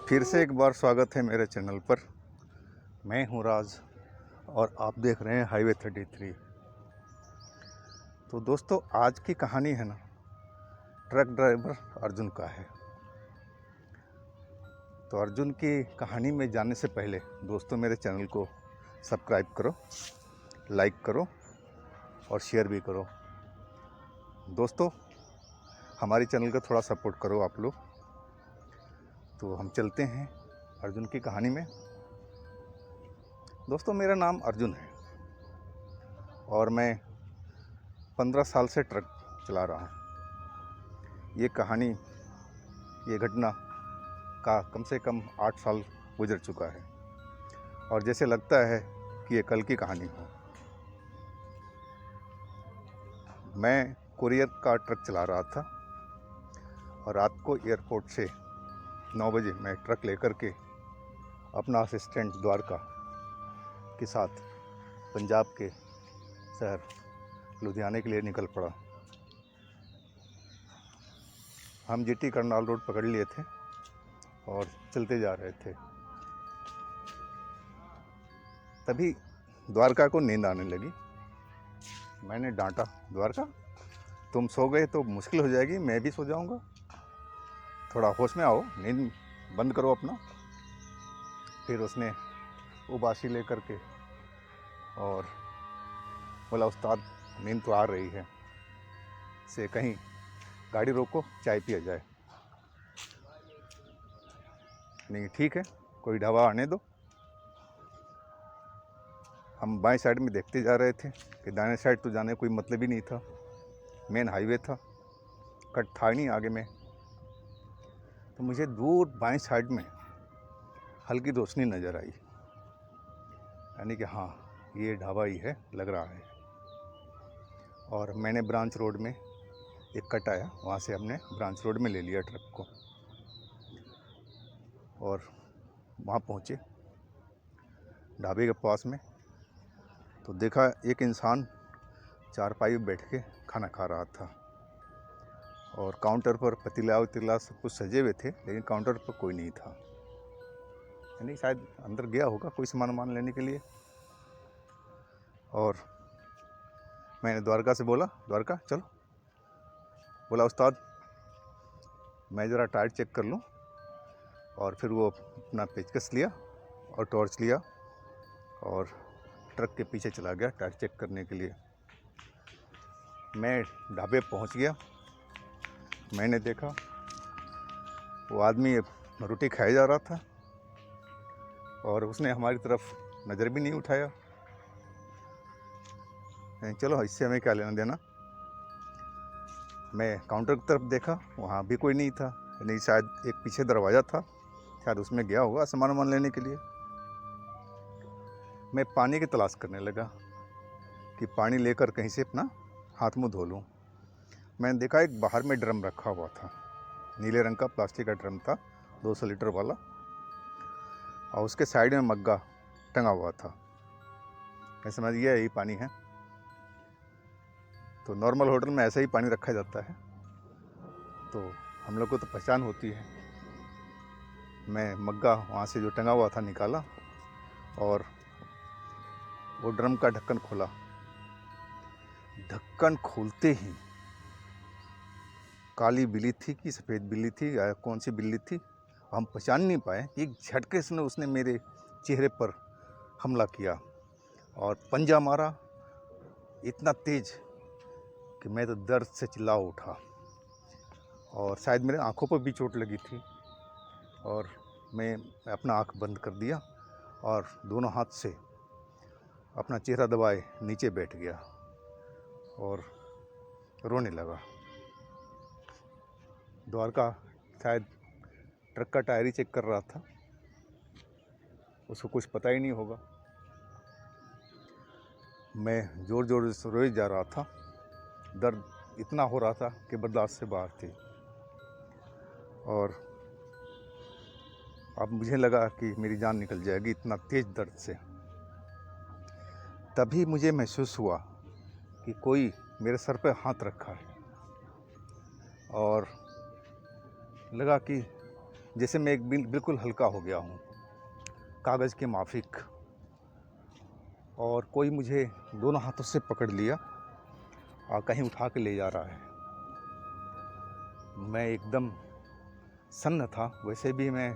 फिर से एक बार स्वागत है मेरे चैनल पर। मैं हूं राज और आप देख रहे हैं हाईवे 33। तो दोस्तों, आज की कहानी है ना, ट्रक ड्राइवर अर्जुन का है। तो अर्जुन की कहानी में जाने से पहले दोस्तों, मेरे चैनल को सब्सक्राइब करो, लाइक करो और शेयर भी करो। दोस्तों, हमारी चैनल का थोड़ा सपोर्ट करो आप लोग। तो हम चलते हैं अर्जुन की कहानी में। दोस्तों, मेरा नाम अर्जुन है और मैं 15 साल से ट्रक चला रहा हूँ। ये कहानी, ये घटना का कम से कम 8 साल गुजर चुका है और जैसे लगता है कि ये कल की कहानी हो। मैं कुरियर का ट्रक चला रहा था और रात को एयरपोर्ट से 9 बजे मैं ट्रक लेकर के अपना असिस्टेंट द्वारका के साथ पंजाब के शहर लुधियाने के लिए निकल पड़ा। हम जीटी करनाल रोड पकड़ लिए थे और चलते जा रहे थे। तभी द्वारका को नींद आने लगी। मैंने डांटा, द्वारका तुम सो गए तो मुश्किल हो जाएगी, मैं भी सो जाऊंगा, थोड़ा होश में आओ, नींद बंद करो अपना। फिर उसने उबासी लेकर के और बोला, उस्ताद नींद तो आ रही है, से कहीं गाड़ी रोको, चाय पिया जाए। नहीं ठीक है, कोई ढाबा आने दो। हम बाएं साइड में देखते जा रहे थे कि दाएं साइड तो जाने कोई मतलब ही नहीं था, मेन हाईवे था, कट था नहीं आगे में। तो मुझे दूर बाएं साइड में हल्की रोशनी नज़र आई, यानी कि हाँ, ये ढाबा ही है, लग रहा है। और मैंने ब्रांच रोड में एक कट आया, वहाँ से हमने ब्रांच रोड में ले लिया ट्रक को और वहाँ पहुँचे ढाबे के पास में। तो देखा एक इंसान चारपाई बैठ के खाना खा रहा था और काउंटर पर पतीला वतीला सब कुछ सजे हुए थे, लेकिन काउंटर पर कोई नहीं था। यानी शायद अंदर गया होगा कोई सामान लेने के लिए। और मैंने द्वारका से बोला, द्वारका चलो। बोला, उस्ताद मैं ज़रा टायर चेक कर लूँ। और फिर वो अपना पेचकस लिया और टॉर्च लिया और ट्रक के पीछे चला गया टायर चेक करने के लिए। मैं ढाबे पहुंच गया। मैंने देखा वो आदमी रोटी खाया जा रहा था और उसने हमारी तरफ नज़र भी नहीं उठाया। चलो, इससे हमें क्या लेना देना। मैं काउंटर की तरफ देखा, वहाँ भी कोई नहीं था। नहीं, शायद एक पीछे दरवाज़ा था, शायद उसमें गया होगा सामान लेने के लिए। मैं पानी की तलाश करने लगा कि पानी लेकर कहीं से अपना हाथ मुँह धो लूँ। मैंने देखा एक बाहर में ड्रम रखा हुआ था, नीले रंग का प्लास्टिक का ड्रम था, 200 लीटर वाला, और उसके साइड में मग्गा टंगा हुआ था। मैं समझ गया यही पानी है। तो नॉर्मल होटल में ऐसा ही पानी रखा जाता है, तो हम लोग को तो पहचान होती है। मैं मग्गा वहाँ से जो टंगा हुआ था निकाला और वो ड्रम का ढक्कन खोला। ढक्कन खोलते ही काली बिल्ली थी कि सफ़ेद बिल्ली थी या कौन सी बिल्ली थी, हम पहचान नहीं पाए। एक झटके से उसने मेरे चेहरे पर हमला किया और पंजा मारा इतना तेज कि मैं तो दर्द से चिल्ला उठा और शायद मेरे आँखों पर भी चोट लगी थी। और मैं अपना आँख बंद कर दिया और दोनों हाथ से अपना चेहरा दबाए नीचे बैठ गया और रोने लगा। द्वारका शायद ट्रक का टायर ही चेक कर रहा था, उसको कुछ पता ही नहीं होगा। मैं ज़ोर ज़ोर से रोए जा रहा था, दर्द इतना हो रहा था कि बर्दाश्त से बाहर थी। और अब मुझे लगा कि मेरी जान निकल जाएगी, इतना तेज़ दर्द से। तभी मुझे महसूस हुआ कि कोई मेरे सर पे हाथ रखा है और लगा कि जैसे मैं एक बिल्कुल हल्का हो गया हूँ, कागज़ के माफिक, और कोई मुझे दोनों हाथों से पकड़ लिया और कहीं उठा के ले जा रहा है। मैं एकदम सन्न था, वैसे भी मैं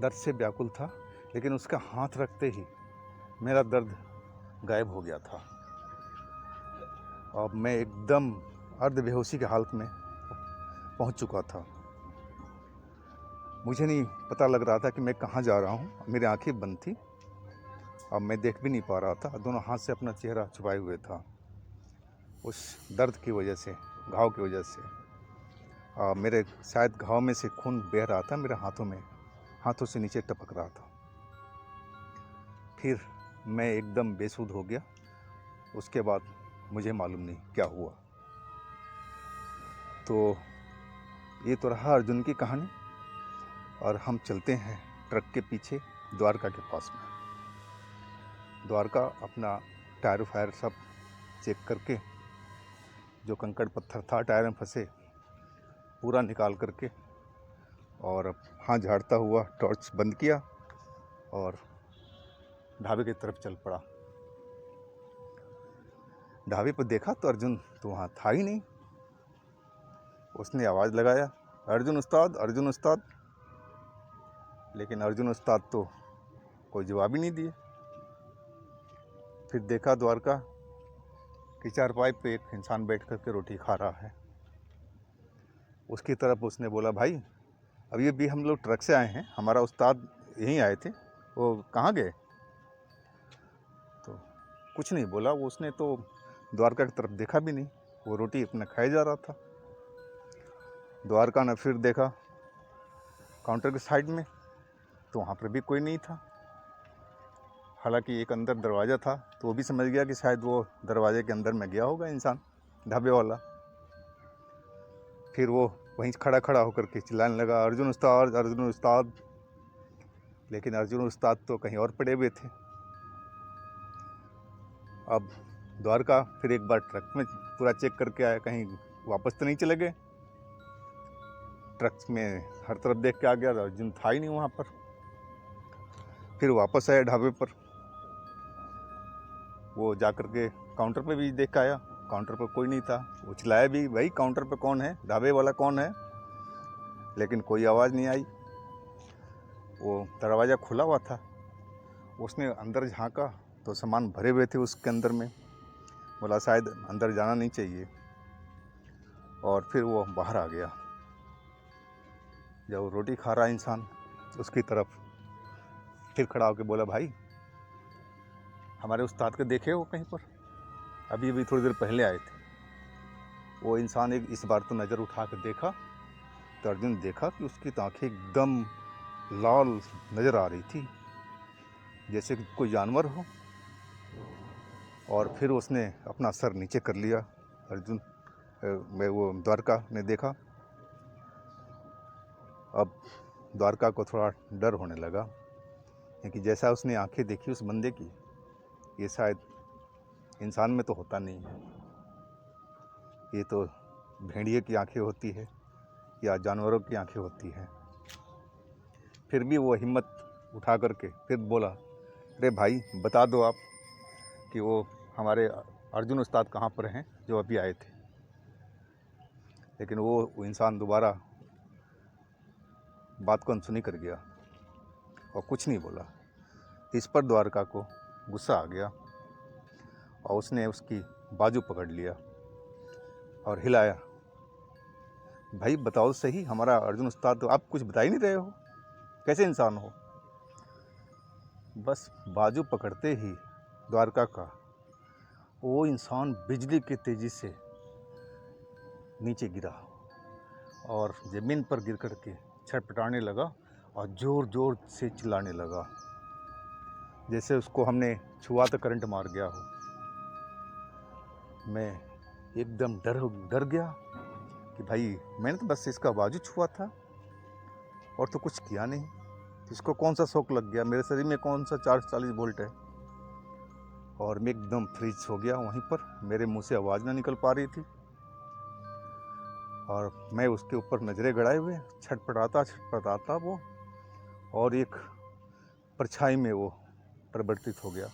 दर्द से व्याकुल था, लेकिन उसका हाथ रखते ही मेरा दर्द गायब हो गया था और मैं एकदम अर्ध बेहोशी की हालत में पहुंच चुका था। मुझे नहीं पता लग रहा था कि मैं कहाँ जा रहा हूँ। मेरी आंखें बंद थी और मैं देख भी नहीं पा रहा था, दोनों हाथ से अपना चेहरा छुपाए हुए था उस दर्द की वजह से, घाव की वजह से। मेरे शायद घाव में से खून बह रहा था, मेरे हाथों से नीचे टपक रहा था। फिर मैं एकदम बेसुध हो गया। उसके बाद मुझे मालूम नहीं क्या हुआ। तो ये तो रहा अर्जुन की कहानी, और हम चलते हैं ट्रक के पीछे द्वारका के पास में। द्वारका अपना टायर फायर सब चेक करके, जो कंकड़ पत्थर था टायर में फंसे पूरा निकाल करके, और हाथ झाड़ता हुआ टॉर्च बंद किया और ढाबे की तरफ चल पड़ा। ढाबे पर देखा तो अर्जुन तो वहाँ था ही नहीं। उसने आवाज़ लगाया, अर्जुन उस्ताद, अर्जुन उस्ताद, लेकिन अर्जुन उस्ताद तो कोई जवाब ही नहीं दिए। फिर देखा द्वारका कि चारपाई पे एक इंसान बैठ करके रोटी खा रहा है। उसकी तरफ उसने बोला, भाई अभी भी हम लोग ट्रक से आए हैं, हमारा उस्ताद यहीं आए थे, वो कहाँ गए? तो कुछ नहीं बोला वो। उसने तो द्वारका की तरफ देखा भी नहीं, वो रोटी अपना खाए जा रहा था। द्वारका ने फिर देखा काउंटर के साइड में, तो वहाँ पर भी कोई नहीं था। हालांकि एक अंदर दरवाज़ा था, तो वो भी समझ गया कि शायद वो दरवाजे के अंदर में गया होगा इंसान, ढाबे वाला। फिर वो वहीं खड़ा होकर के चिल्लाने लगा, अर्जुन उस्ताद, अर्जुन उस्ताद। लेकिन अर्जुन उस्ताद तो कहीं और पड़े हुए थे। अब द्वारका फिर एक बार ट्रक में पूरा चेक करके आया, कहीं वापस तो नहीं चले गए। ट्रक में हर तरफ देख के आ गया, अर्जुन था ही नहीं वहाँ पर। फिर वापस आया ढाबे पर, वो जा कर के काउंटर पे भी देख के आया, काउंटर पर कोई नहीं था। वो चिल्लाया भी, भाई काउंटर पे कौन है, ढाबे वाला कौन है? लेकिन कोई आवाज़ नहीं आई। वो दरवाज़ा खुला हुआ था, उसने अंदर झांका तो सामान भरे हुए थे उसके अंदर में। बोला शायद अंदर जाना नहीं चाहिए, और फिर वो बाहर आ गया। जब रोटी खा रहा इंसान, उसकी तरफ फिर खड़ा होकर बोला, भाई हमारे उस्ताद के देखे हो कहीं पर? अभी थोड़ी देर पहले आए थे। वो इंसान इस बार तो नज़र उठा कर देखा, तो अर्जुन देखा कि उसकी आंखें एकदम लाल नज़र आ रही थी, जैसे कि कोई जानवर हो। और फिर उसने अपना सर नीचे कर लिया। अर्जुन में वो द्वारका ने देखा। अब द्वारका को थोड़ा डर होने लगा, क्योंकि जैसा उसने आंखें देखी उस बंदे की, ये शायद इंसान में तो होता नहीं है। ये तो भेड़िए की आंखें होती है या जानवरों की आंखें होती हैं। फिर भी वो हिम्मत उठा करके फिर बोला, अरे भाई बता दो आप कि वो हमारे अर्जुन उस्ताद कहाँ पर हैं जो अभी आए थे। लेकिन वो इंसान दोबारा बात को अनसुनी कर गया और कुछ नहीं बोला। इस पर द्वारका को गुस्सा आ गया और उसने उसकी बाजू पकड़ लिया और हिलाया, भाई बताओ सही, हमारा अर्जुन उस्ताद तो आप कुछ बता ही नहीं रहे हो, कैसे इंसान हो? बस बाजू पकड़ते ही द्वारका का वो इंसान बिजली की तेज़ी से नीचे गिरा और ज़मीन पर गिर कर के छटपटाने लगा और ज़ोर ज़ोर से चिल्लाने लगा, जैसे उसको हमने छुआ तो करंट मार गया हो। मैं एकदम डर गया कि भाई मैंने तो बस इसका बाजू छुआ था और तो कुछ किया नहीं, इसको कौन सा शौक लग गया, मेरे शरीर में कौन सा 440 वोल्ट है। और मैं एकदम फ्रीज हो गया वहीं पर, मेरे मुंह से आवाज़ ना निकल पा रही थी। और मैं उसके ऊपर नज़रें गड़ाए हुए छटपटाता वो, और एक परछाई में वो परिवर्तित हो गया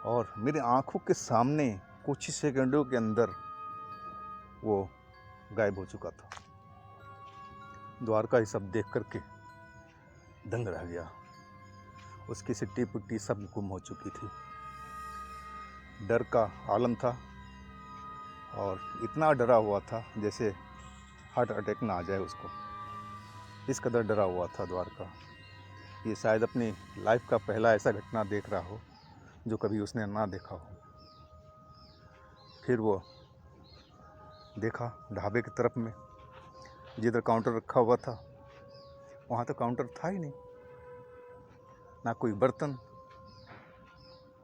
और मेरी आंखों के सामने कुछ ही सेकंडों के अंदर वो गायब हो चुका था। द्वारका ही सब देख करके दंग रह गया। उसकी सिट्टी पुट्टी सब गुम हो चुकी थी। डर का आलम था और इतना डरा हुआ था जैसे हार्ट अटैक ना आ जाए उसको, इस कदर डरा हुआ था द्वारका। ये शायद अपनी लाइफ का पहला ऐसा घटना देख रहा हो जो कभी उसने ना देखा हो। फिर वो देखा ढाबे की तरफ में, जिधर काउंटर रखा हुआ था वहाँ तो काउंटर था ही नहीं, ना कोई बर्तन,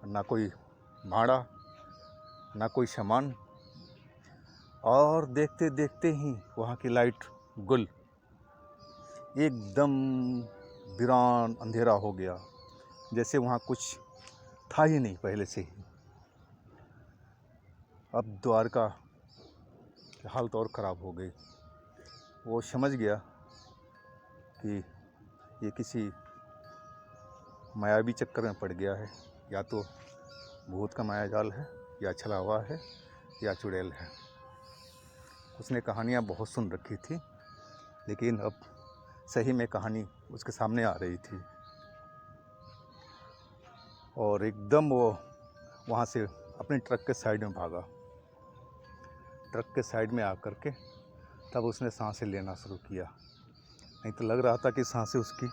ना कोई भाड़ा, ना कोई सामान। और देखते देखते ही वहाँ की लाइट गुल, एकदम वीरान अंधेरा हो गया, जैसे वहाँ कुछ था ही नहीं पहले से ही। अब द्वारका की हालत और ख़राब हो गई। वो समझ गया कि ये किसी मायावी चक्कर में पड़ गया है, या तो भूत का मायाजाल है, या छला हुआ है, या चुड़ैल है। उसने कहानियाँ बहुत सुन रखी थी, लेकिन अब सही में कहानी उसके सामने आ रही थी। और एकदम वो वहाँ से अपने ट्रक के साइड में भागा। ट्रक के साइड में आकर के तब उसने सांसें लेना शुरू किया, नहीं तो लग रहा था कि सांसें उसकी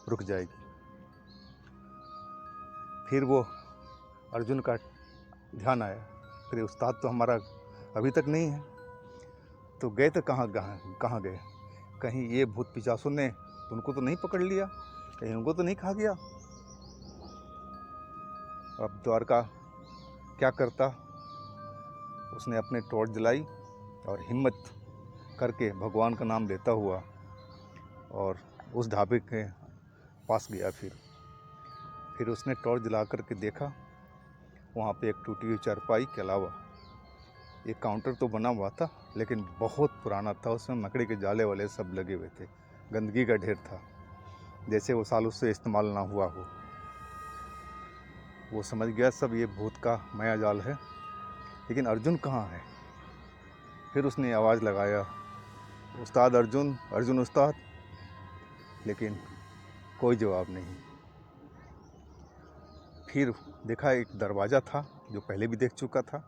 रुक जाएगी। फिर वो अर्जुन का ध्यान आया, फिर उस्ताद तो हमारा अभी तक नहीं है, तो गए तो कहाँ गए? कहीं ये भूत पिशाचों ने उनको तो नहीं पकड़ लिया, कहीं उनको तो नहीं खा गया? अब द्वारका क्या करता? उसने अपने टॉर्च जलाई और हिम्मत करके भगवान का नाम लेता हुआ और उस ढाबे के पास गया। फिर उसने टॉर्च जला करके देखा, वहाँ पे एक टूटी हुई चारपाई के अलावा एक काउंटर तो बना हुआ था, लेकिन बहुत पुराना था। उसमें मकड़ी के जाले वाले सब लगे हुए थे, गंदगी का ढेर था, जैसे वो सालों से इस्तेमाल ना हुआ हो। वो समझ गया सब ये भूत का माया जाल है, लेकिन अर्जुन कहाँ है? फिर उसने आवाज़ लगाया, उस्ताद अर्जुन, अर्जुन उस्ताद, लेकिन कोई जवाब नहीं। फिर देखा एक दरवाज़ा था जो पहले भी देख चुका था,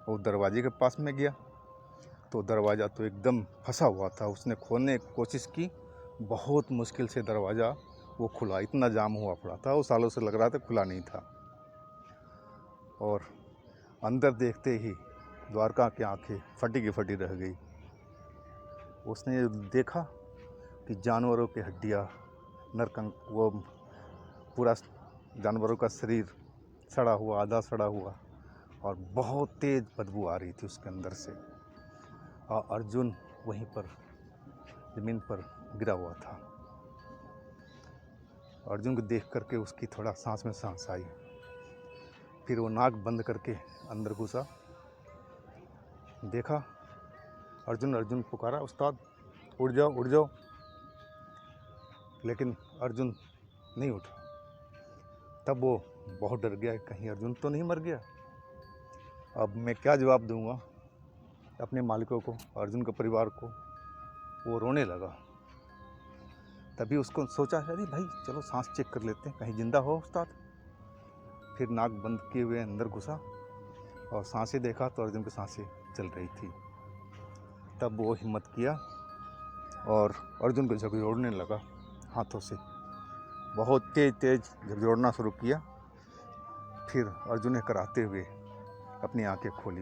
वो दरवाजे के पास में गया तो दरवाज़ा तो एकदम फंसा हुआ था। उसने खोलने की कोशिश की, बहुत मुश्किल से दरवाज़ा वो खुला, इतना जाम हुआ पड़ा था, वो सालों से लग रहा था खुला नहीं था। और अंदर देखते ही द्वारका की आंखें फटी की फटी रह गई। उसने देखा कि जानवरों की हड्डियाँ, नरकंक, वो पूरा जानवरों का शरीर सड़ा हुआ, आधा सड़ा हुआ, और बहुत तेज़ बदबू आ रही थी उसके अंदर से। और अर्जुन वहीं पर ज़मीन पर गिरा हुआ था। अर्जुन को देख करके उसकी थोड़ा सांस में सांस आई। फिर वो नाक बंद करके अंदर घुसा, देखा अर्जुन, अर्जुन पुकारा, उस्ताद उठ जाओ उठ जाओ, लेकिन अर्जुन नहीं उठा। तब वो बहुत डर गया, कहीं अर्जुन तो नहीं मर गया। अब मैं क्या जवाब दूंगा अपने मालिकों को, अर्जुन के परिवार को? वो रोने लगा। तभी उसको सोचा, अरे भाई चलो सांस चेक कर लेते हैं, कहीं जिंदा हो उस्ताद। फिर नाक बंद किए हुए अंदर घुसा और सांसें देखा तो अर्जुन की सांसें चल रही थी। तब वो हिम्मत किया और अर्जुन को झकझोड़ने लगा हाथों से, बहुत तेज झकझोड़ना शुरू किया। फिर अर्जुन ने कराते हुए अपनी आंखें खोली,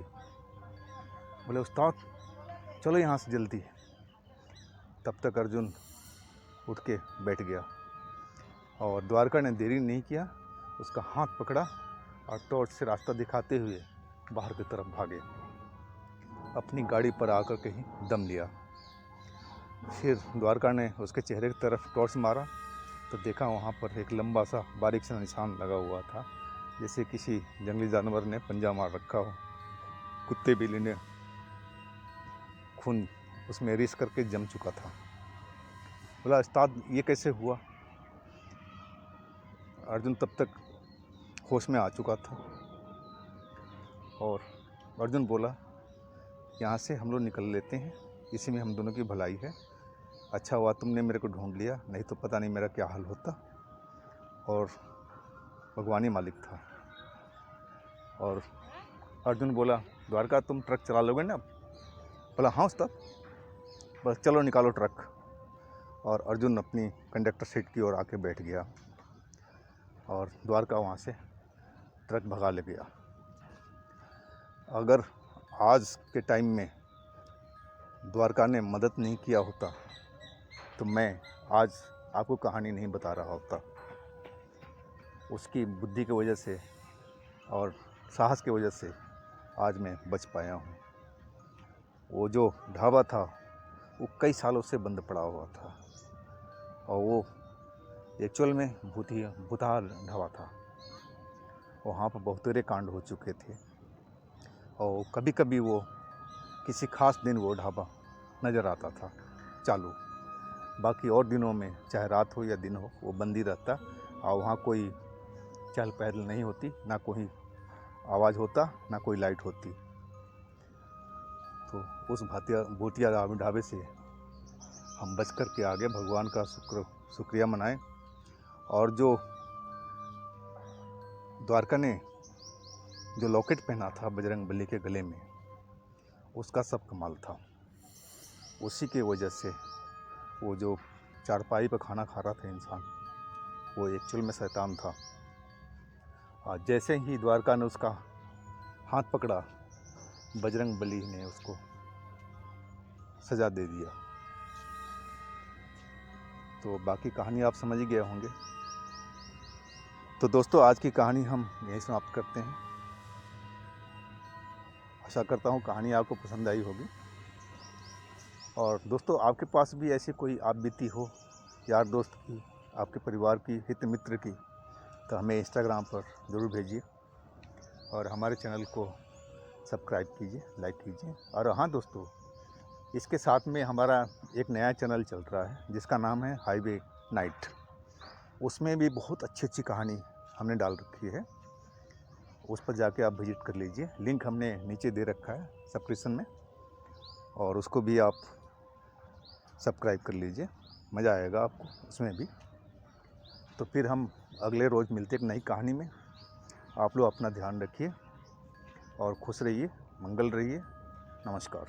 बोले उस्ताद चलो यहाँ से जल्दी। तब तक अर्जुन उठ के बैठ गया और द्वारका ने देरी नहीं किया, उसका हाथ पकड़ा और टॉर्च से रास्ता दिखाते हुए बाहर की तरफ भागे। अपनी गाड़ी पर आकर के ही दम लिया। फिर द्वारका ने उसके चेहरे की तरफ टॉर्च मारा तो देखा वहाँ पर एक लंबा सा बारीक सा निशान लगा हुआ था, जैसे किसी जंगली जानवर ने पंजा मार रखा हो, कुत्ते बिल्ली ने खून उसमें रेस करके जम चुका था। बोला उस्ताद ये कैसे हुआ? अर्जुन तब तक होश में आ चुका था और अर्जुन बोला यहाँ से हम लोग निकल लेते हैं, इसी में हम दोनों की भलाई है। अच्छा हुआ तुमने मेरे को ढूंढ लिया, नहीं तो पता नहीं मेरा क्या हाल होता। और भगवानी मालिक था। और अर्जुन बोला द्वारका तुम ट्रक चला लोगे ना? बोला हाँ उस्ताद। बस चलो निकालो ट्रक। और अर्जुन अपनी कंडक्टर सीट की ओर आके बैठ गया और द्वारका वहाँ से ट्रक भगा ले गया। अगर आज के टाइम में द्वारका ने मदद नहीं किया होता तो मैं आज आपको कहानी नहीं बता रहा होता। उसकी बुद्धि की वजह से और साहस की वजह से आज मैं बच पाया हूँ। वो जो ढाबा था वो कई सालों से बंद पड़ा हुआ था और वो एक्चुअल में भूतहा ढाबा था। वहाँ पर बहुतेरे कांड हो चुके थे और कभी कभी वो किसी खास दिन वो ढाबा नज़र आता था चालू। बाकी और दिनों में चाहे रात हो या दिन हो वो बंद ही रहता और वहाँ कोई चहल पहल नहीं होती, ना कोई आवाज़ होता, ना कोई लाइट होती। तो उस भूतिया ढाबे से हम बच कर के आगे भगवान का शुक्रिया मनाएं। और जो द्वारका ने जो लॉकेट पहना था बजरंगबली के गले में, उसका सब कमाल था। उसी के वजह से वो जो चारपाई पर खाना खा रहा था इंसान, वो एक्चुअल में शैतान था। जैसे ही द्वारका ने उसका हाथ पकड़ा, बजरंगबली ने उसको सजा दे दिया। तो बाकी कहानी आप समझ ही गए होंगे। तो दोस्तों आज की कहानी हम यहीं समाप्त करते हैं। आशा करता हूँ कहानी आपको पसंद आई होगी। और दोस्तों आपके पास भी ऐसी कोई आप बीती हो, यार दोस्त की, आपके परिवार की, हित मित्र की, तो हमें इंस्टाग्राम पर ज़रूर भेजिए और हमारे चैनल को सब्सक्राइब कीजिए, लाइक कीजिए। और हाँ दोस्तों, इसके साथ में हमारा एक नया चैनल चल रहा है जिसका नाम है हाईवे नाइट। उसमें भी बहुत अच्छी अच्छी कहानी हमने डाल रखी है, उस पर जाके आप विजिट कर लीजिए। लिंक हमने नीचे दे रखा है सब्सक्रिप्शन में, और उसको भी आप सब्सक्राइब कर लीजिए, मज़ा आएगा आपको उसमें भी। तो फिर हम अगले रोज़ मिलते एक नई कहानी में। आप लोग अपना ध्यान रखिए और खुश रहिए, मंगल रहिए। नमस्कार।